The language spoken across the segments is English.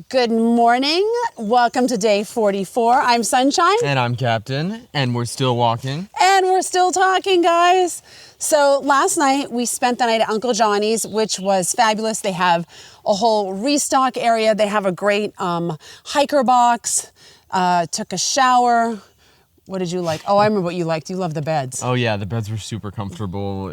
Good morning. Welcome to day 44. I'm Sunshine. And I'm Captain. And we're still walking. And we're still talking, guys. So last night we spent the night at Uncle Johnny's, which was fabulous. They have a whole restock area. They have a great hiker box. Took a shower. What did you like? Oh, I remember what you liked. You love the beds. Oh yeah, the beds were super comfortable.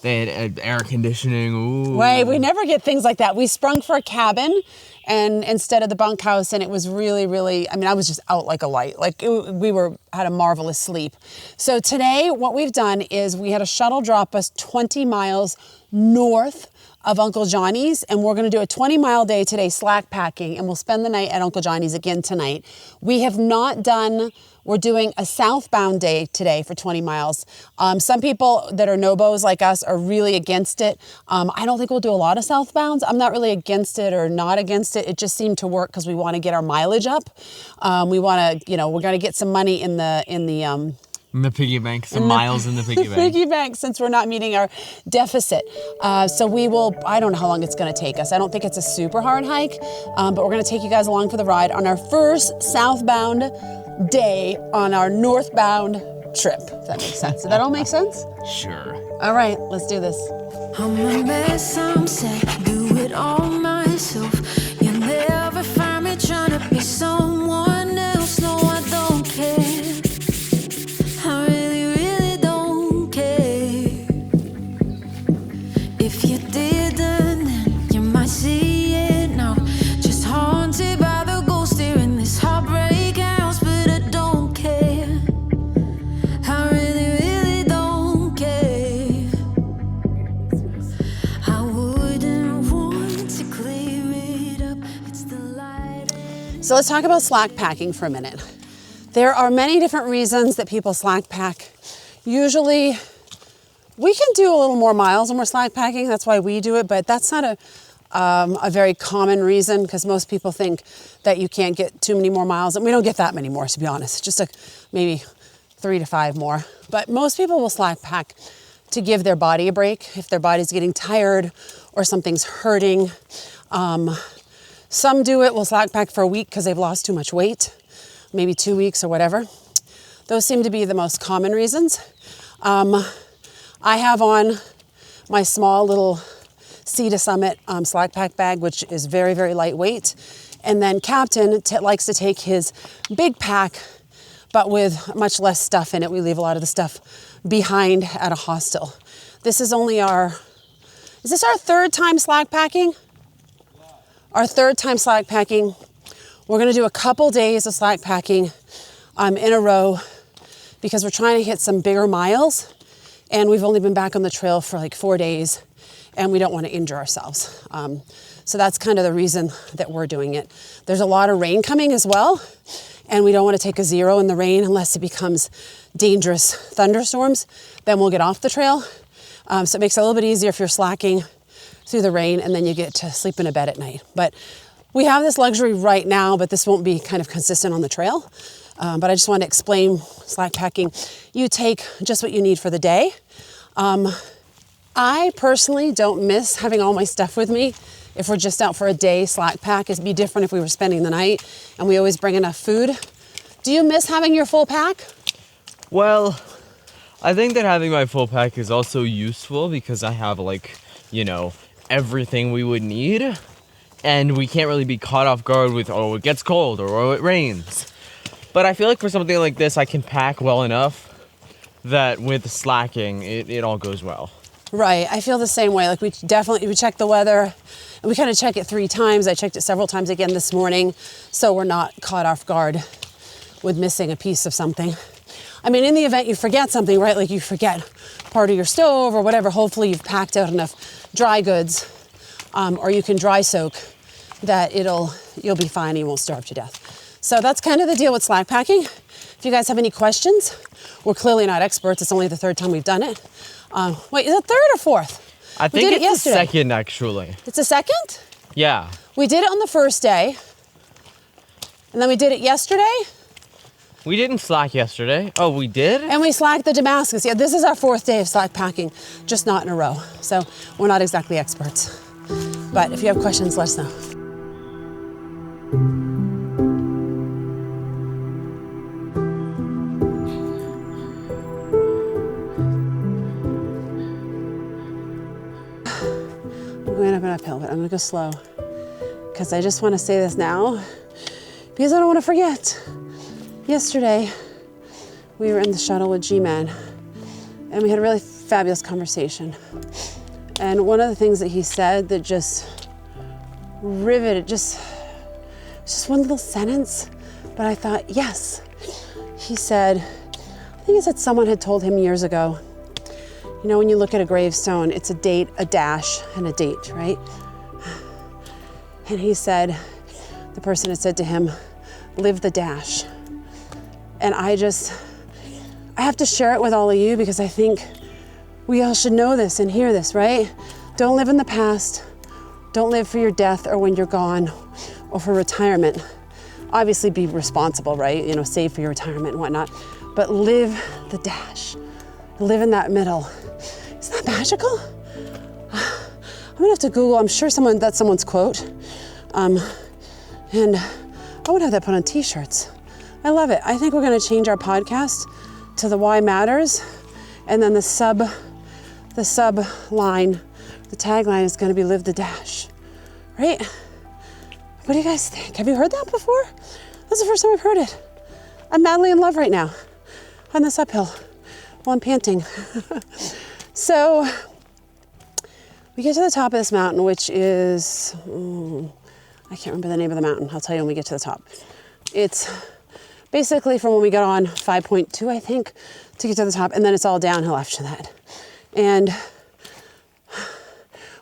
They had air conditioning. Ooh. Right, we never get things like that. We sprung for a cabin and instead of the bunkhouse, and it was really, really, I mean, I was just out like a light. We had a marvelous sleep. So today what we've done is we had a shuttle drop us 20 miles north of Uncle Johnny's, and we're gonna do a 20-mile day today, slack packing, and we'll spend the night at Uncle Johnny's again tonight. We're doing a southbound day today for 20 miles. Some people that are no-bos like us are really against it. I don't think we'll do a lot of southbounds. I'm not really against it or not against it. It just seemed to work because we want to get our mileage up. We're going to get some money in the piggy bank, some miles in the piggy bank. Piggy bank, since we're not meeting our deficit. So we will, I don't know how long it's gonna take us. I don't think it's a super hard hike, but we're gonna take you guys along for the ride on our first southbound day on our northbound trip, if that makes sense. Did that all make sense? Sure. All right, let's do this. I'm a mess, I'm sad, do it all myself. You'll never find me trying to be someone else. No, I don't care. I really, really don't care. If you didn't, then you might see it now. Just haunted by the ghost here in this heartbreak house, but I don't care. I really, really don't care. I wouldn't want to clear it up. It's the light. So let's talk about slack packing for a minute. There are many different reasons that people slack pack. Usually, we can do a little more miles when we're slack packing. That's why we do it, but that's not a very common reason because most people think that you can't get too many more miles, and we don't get that many more, to be honest. Just maybe 3 to 5 more. But most people will slack pack to give their body a break if their body's getting tired or something's hurting. Some will slack pack for a week because they've lost too much weight. Maybe 2 weeks or whatever. Those seem to be the most common reasons. I have on my small little Sea to Summit slack pack bag, which is very, very lightweight. And then Captain likes to take his big pack, but with much less stuff in it. We leave a lot of the stuff behind at a hostel. This is is this our third time slack packing? Our third time slack packing. We're gonna do a couple days of slack packing in a row because we're trying to hit some bigger miles, and we've only been back on the trail for like 4 days and we don't want to injure ourselves. So that's kind of the reason that we're doing it. There's a lot of rain coming as well, and we don't want to take a zero in the rain unless it becomes dangerous thunderstorms. Then we'll get off the trail. So it makes it a little bit easier if you're slacking through the rain and then you get to sleep in a bed at night. But we have this luxury right now, but this won't be kind of consistent on the trail. But I just want to explain slack packing. You take just what you need for the day. I personally don't miss having all my stuff with me. If we're just out for a day, slack pack. It'd be different if we were spending the night and we always bring enough food. Do you miss having your full pack? Well, I think that having my full pack is also useful because I have everything we would need. And we can't really be caught off guard with, oh, it gets cold or oh, it rains. But I feel like for something like this, I can pack well enough that with slacking, it all goes well. Right, I feel the same way. Like we check the weather, and we kind of check it 3 times. I checked it several times again this morning, so we're not caught off guard with missing a piece of something. I mean, in the event you forget something, right? Like you forget part of your stove or whatever, hopefully you've packed out enough dry goods, or you can dry soak that you'll be fine and you won't starve to death. So that's kind of the deal with slack packing. If you guys have any questions, we're clearly not experts. It's only the 3rd time we've done it. Wait, is it 3rd or 4th? I think it's the 2nd, actually. It's the 2nd? Yeah. We did it on the 1st day, and then we did it yesterday. We didn't slack yesterday. Oh, we did? And we slacked the Damascus. Yeah, this is our 4th day of slack packing, just not in a row. So we're not exactly experts. But if you have questions, let us know. I'm going up an uphill, but I'm gonna go slow because I just want to say this now because I don't want to forget. Yesterday, we were in the shuttle with G-Man and we had a really fabulous conversation. And one of the things that he said that just riveted, just one little sentence, but I thought, yes. He said, I think he said someone had told him years ago, you know, when you look at a gravestone, it's a date, a dash, and a date, right? And he said, the person had said to him, live the dash. And I have to share it with all of you because I think we all should know this and hear this, right? Don't live in the past. Don't live for your death or when you're gone or for retirement. Obviously be responsible, right? You know, save for your retirement and whatnot, but live the dash. Live in that middle. Isn't that magical? I'm gonna have to Google, I'm sure that's someone's quote. And I would have that put on t-shirts. I love it. I think we're gonna change our podcast to the why matters. And then the sub line, the tagline is gonna be live the dash, right? What do you guys think? Have you heard that before? That's the first time I've heard it. I'm madly in love right now on this uphill while I'm panting. So we get to the top of this mountain, which is, I can't remember the name of the mountain. I'll tell you when we get to the top. It's basically from when we got on 5.2, I think, to get to the top, and then it's all downhill after that. And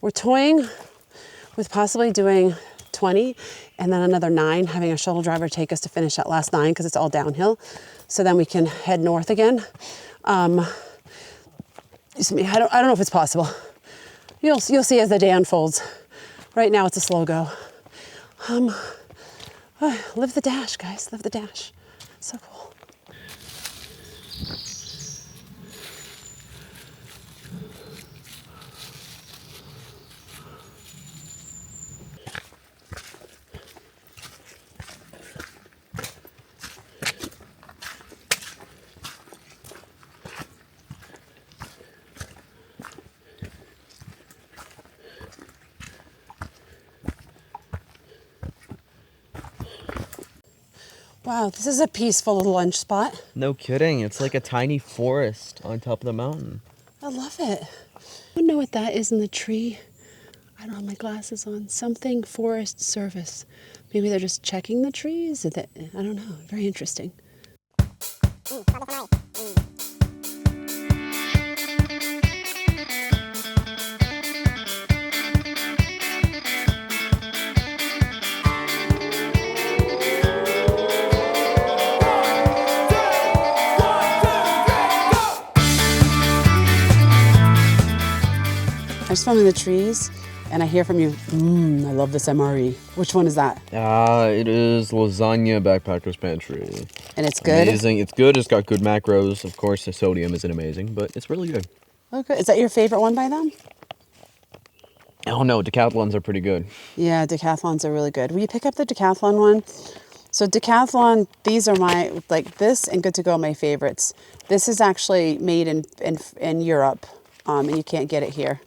we're toying with possibly doing 20 and then another 9, having a shuttle driver take us to finish that last 9 because it's all downhill. So then we can head north again. I don't know if it's possible. You'll see as the day unfolds. Right now it's a slow go. Live the dash, guys, live the dash. So cool. Wow, this is a peaceful little lunch spot. No kidding. It's like a tiny forest on top of the mountain. I love it. I don't know what that is in the tree. I don't have my glasses on. Something Forest Service. Maybe they're just checking the trees. I don't know. Very interesting. I just filming the trees, and I hear from you, I love this MRE. Which one is that? It is Lasagna Backpacker's Pantry. And it's good? Amazing. It's good. It's got good macros. Of course, the sodium isn't amazing, but it's really good. Okay. Is that your favorite one by them? Oh no, Decathlons are pretty good. Yeah, Decathlons are really good. Will you pick up the Decathlon one? So Decathlon, these are my, like this and Good to Go, my favorites. This is actually made in Europe, and you can't get it here.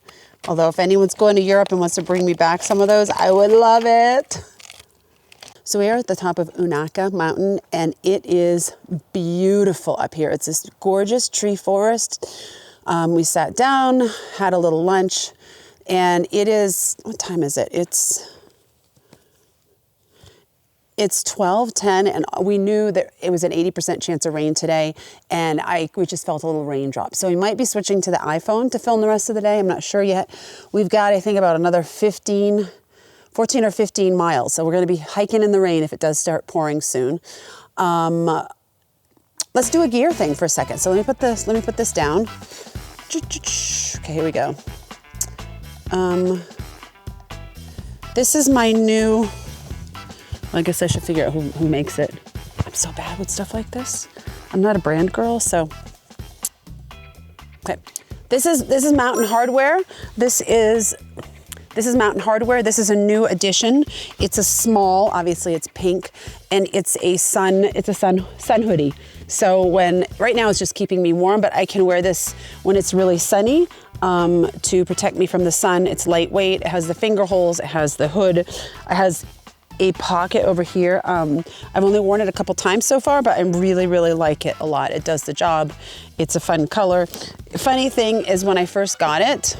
Although if anyone's going to Europe and wants to bring me back some of those, I would love it. So we are at the top of Unaka Mountain, and it is beautiful up here. It's this gorgeous tree forest. We sat down, had a little lunch, and it is, what time is it? It's 12:10, and we knew that it was an 80% chance of rain today, and we just felt a little raindrop. So we might be switching to the iPhone to film the rest of the day. I'm not sure yet. We've got, I think, about another 14 or 15 miles. So we're going to be hiking in the rain if it does start pouring soon. Let's do a gear thing for a second. So let me put this down. Okay, here we go. This is my new, I guess I should figure out who makes it. I'm so bad with stuff like this. I'm not a brand girl, so. Okay, this is Mountain Hardwear. This is This is Mountain Hardwear. This is a new addition. It's a small, obviously it's pink, and it's a sun hoodie. So right now it's just keeping me warm, but I can wear this when it's really sunny to protect me from the sun. It's lightweight, it has the finger holes, it has the hood, it has a pocket over here. I've only worn it a couple times so far, but I really, really like it a lot. It does the job. It's a fun color. Funny thing is when I first got it,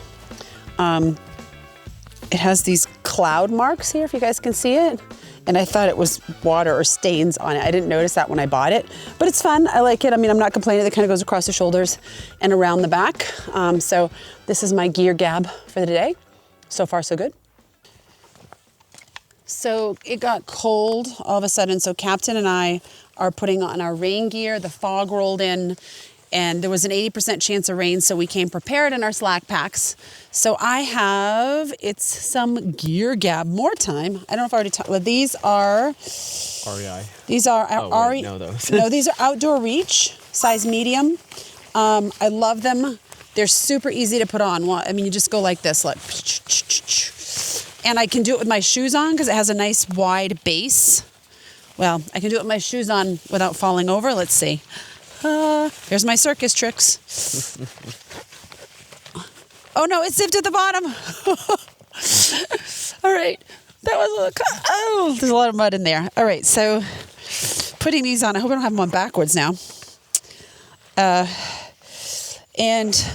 it has these cloud marks here, if you guys can see it. And I thought it was water or stains on it. I didn't notice that when I bought it, but it's fun. I like it. I mean, I'm not complaining. It kind of goes across the shoulders and around the back. So this is my gear gab for the day. So far, so good. So it got cold all of a sudden. So Captain and I are putting on our rain gear. The fog rolled in and there was an 80% chance of rain. So we came prepared in our slack packs. So it's some gear gab more time. I don't know if I already talked, but these are REI. These are REI. No, those. No, these are Outdoor Reach, size medium. I love them. They're super easy to put on. I mean, you just go like this, like, and I can do it with my shoes on because it has a nice wide base. Well, I can do it with my shoes on without falling over. Let's see. Here's my circus tricks. Oh no, it zipped at the bottom. All right, that was there's a lot of mud in there. All right, so putting these on. I hope I don't have them on backwards now. And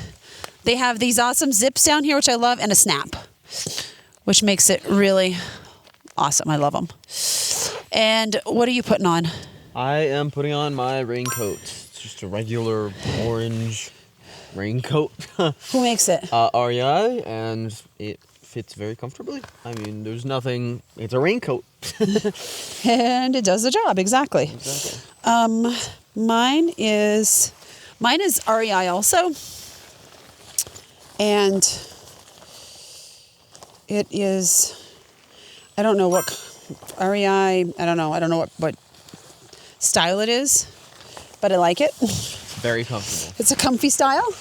they have these awesome zips down here, which I love, and a snap, which makes it really awesome. I love them. And what are you putting on? I am putting on my raincoat. It's just a regular orange raincoat. Who makes it? REI, and it fits very comfortably. I mean, there's nothing. It's a raincoat. And it does the job, exactly. Mine is REI also. And it is, I don't know what REI, I don't know what style it is, but I like it. Very comfortable. It's a comfy style.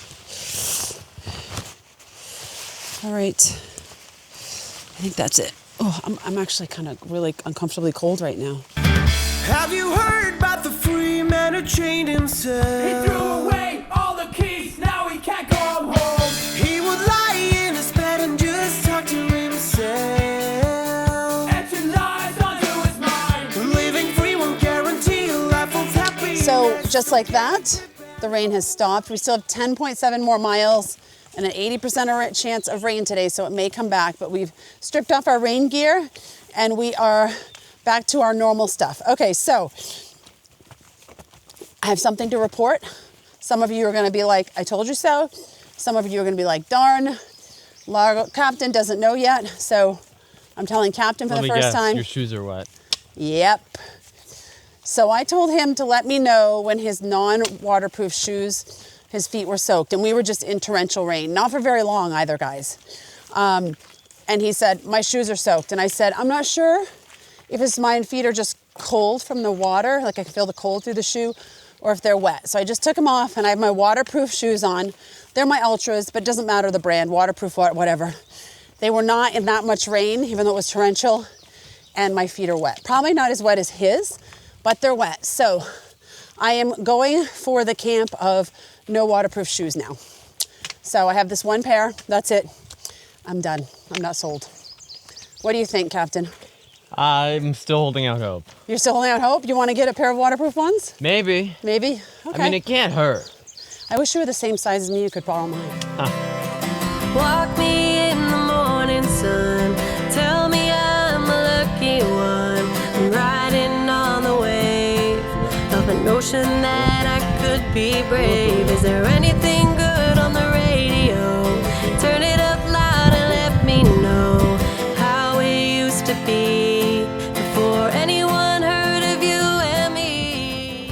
All right. I think that's it. Oh, I'm actually kind of really uncomfortably cold right now. Have you heard about the free man who chained himself? He threw away all the keys, now he can't go home. He would lie in his bed and just talk to himself. Empty lies onto his mind. Living free won't guarantee a life of happiness. So just like that, the rain has stopped. We still have 10.7 more miles and an 80% chance of rain today, so it may come back, but we've stripped off our rain gear and we are back to our normal stuff. Okay, so I have something to report. Some of you are gonna be like, I told you so. Some of you are gonna be like, darn, Captain doesn't know yet, so I'm telling Captain for the first time. Your shoes are wet. Yep. So I told him to let me know when his non-waterproof shoes, his feet were soaked, and we were just in torrential rain. Not for very long either, guys. And he said, my shoes are soaked. And I said, I'm not sure if my feet are just cold from the water, like I can feel the cold through the shoe, or if they're wet. So I just took them off and I have my waterproof shoes on. They're my Ultras, but it doesn't matter the brand, waterproof, whatever. They were not in that much rain, even though it was torrential, and my feet are wet. Probably not as wet as his, but they're wet. So I am going for the camp of no waterproof shoes now. So I have this one pair, that's it. I'm done, I'm not sold. What do you think, Captain? I'm still holding out hope. You're still holding out hope? You want to get a pair of waterproof ones? Maybe. Maybe? Okay. I mean, it can't hurt. I wish you were the same size as me, you could borrow mine. Walk me in the morning sun. Tell me I'm a lucky one. I'm riding on the wave of a notion that I could be brave. Is there anything good on the radio? Turn it up loud and let me know how it used to be before anyone heard of you and me.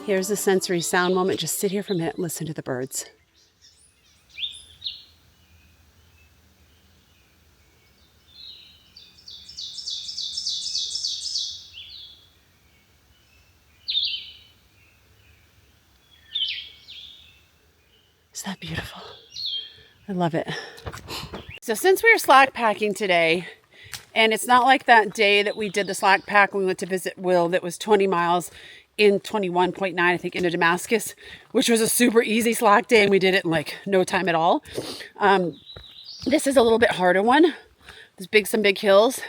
Here's a sensory sound moment. Just sit here for a minute and listen to the birds. Is that beautiful? I love it. So since we were slack packing today, and it's not like that day that we did the slack pack when we went to visit Will that was 20 miles in 21.9, I think, into Damascus, which was a super easy slack day, and we did it in like no time at all. This is a little bit harder one. There's some big hills.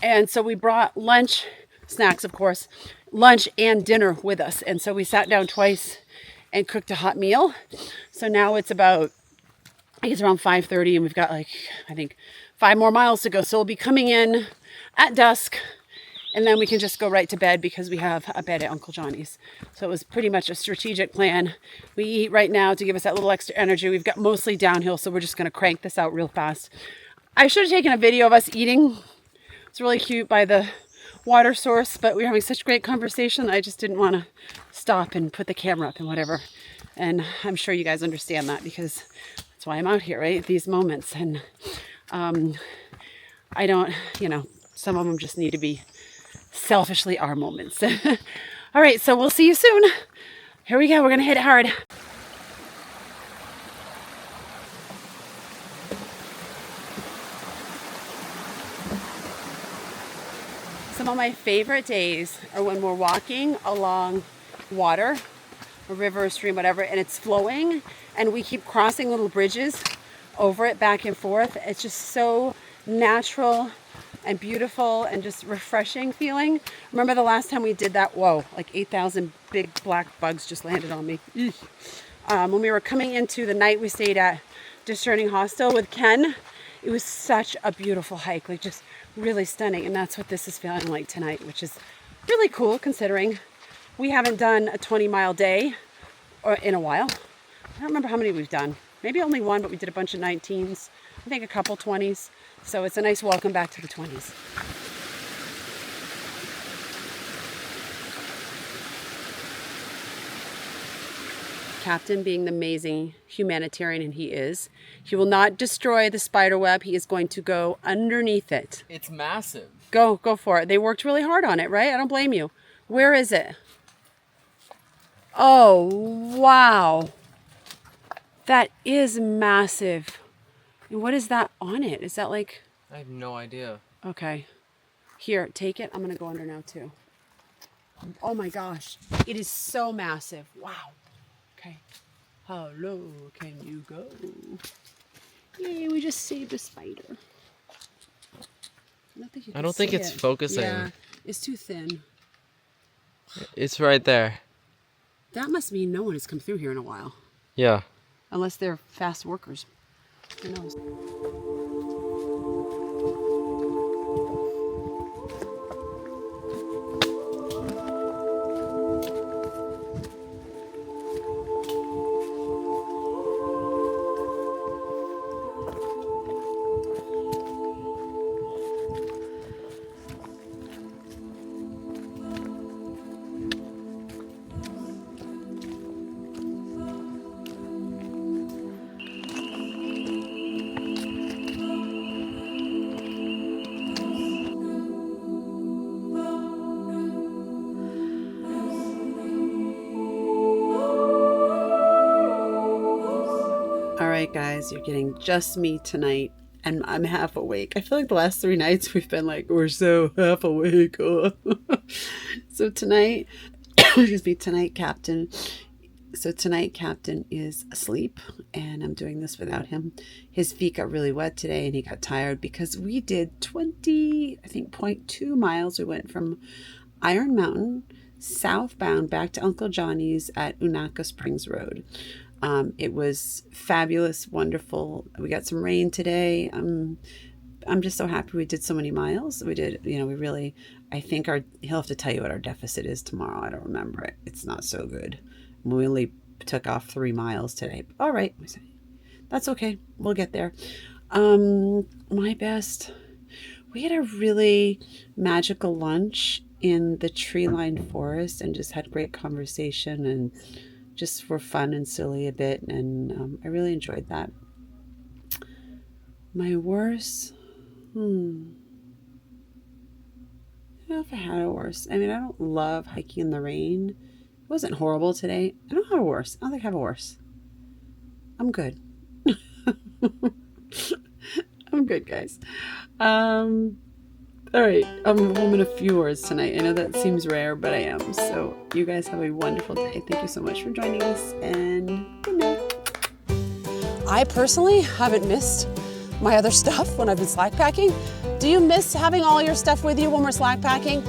And so we brought lunch, snacks, of course, lunch and dinner with us. And so we sat down twice and cooked a hot meal. So now it's about, I think it's around 5:30, and we've got like, I think 5 more miles to go. So we'll be coming in at dusk, and then we can just go right to bed because we have a bed at Uncle Johnny's. So it was pretty much a strategic plan. We eat right now to give us that little extra energy. We've got mostly downhill, so we're just going to crank this out real fast. I should have taken a video of us eating. It's really cute by the water source, but we were having such great conversation. I just didn't want to stop and put the camera up and whatever. And I'm sure you guys understand that because that's why I'm out here, right? These moments. And I don't, some of them just need to be selfishly our moments. All right, so we'll see you soon. Here we go. We're going to hit it hard. Some of my favorite days are when we're walking along water, a river, a stream, whatever, and it's flowing, and we keep crossing little bridges over it back and forth. It's just so natural and beautiful and just refreshing feeling. Remember the last time we did that? Whoa, like 8,000 big black bugs just landed on me. When we were coming into the night we stayed at Discerning Hostel with Ken, it was such a beautiful hike, like just really stunning. And that's what this is feeling like tonight, which is really cool considering we haven't done a 20-mile day or in a while. I don't remember how many we've done. Maybe only one, but we did a bunch of 19s. I think a couple 20s. So it's a nice welcome back to the 20s. Captain, being the amazing humanitarian he is, he will not destroy the spider web. He is going to go underneath it. It's massive. Go for it. They worked really hard on it, right? I don't blame you. Where is it? Oh, wow. That is massive. And what is that on it? Is that like... I have no idea. Okay. Here, take it. I'm going to go under now too. Oh my gosh. It is so massive. Wow. Okay. How low can you go? Yay, we just saved a spider. I don't think it's focusing. Yeah, it's too thin. It's right there. That must mean no one has come through here in a while. Yeah. Unless they're fast workers. Who knows? Alright guys, you're getting just me tonight, and I'm half awake. I feel like the last 3 nights we've been like, we're so half awake. So tonight, tonight Captain is asleep, and I'm doing this without him. His feet got really wet today, and he got tired because we did 0.2 miles. We went from Iron Mountain, southbound, back to Uncle Johnny's at Unaka Springs Road. It was fabulous, wonderful. We got some rain today. I'm just so happy we did so many miles. We did, we really, I think he'll have to tell you what our deficit is tomorrow. I don't remember it. It's not so good. We only took off 3 miles today. All right. That's okay. We'll get there. My best, we had a really magical lunch in the tree-lined forest and just had great conversation and just were fun and silly a bit, and I really enjoyed that. My worst, I don't know if I had a worst. I mean, I don't love hiking in the rain. It wasn't horrible today. I don't have a worst. I don't think I have a worst. I'm good. I'm good, guys. All right, I'm a woman of few words tonight. I know that seems rare, but I am. So you guys have a wonderful day. Thank you so much for joining us, and good night. I personally haven't missed my other stuff when I've been slack packing. Do you miss having all your stuff with you when we're slack packing?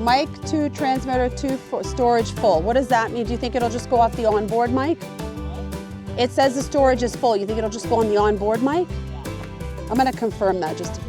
Mic to transmitter to storage full. What does that mean? Do you think it'll just go off the onboard mic? It says the storage is full. You think it'll just go on the onboard mic? I'm gonna confirm that just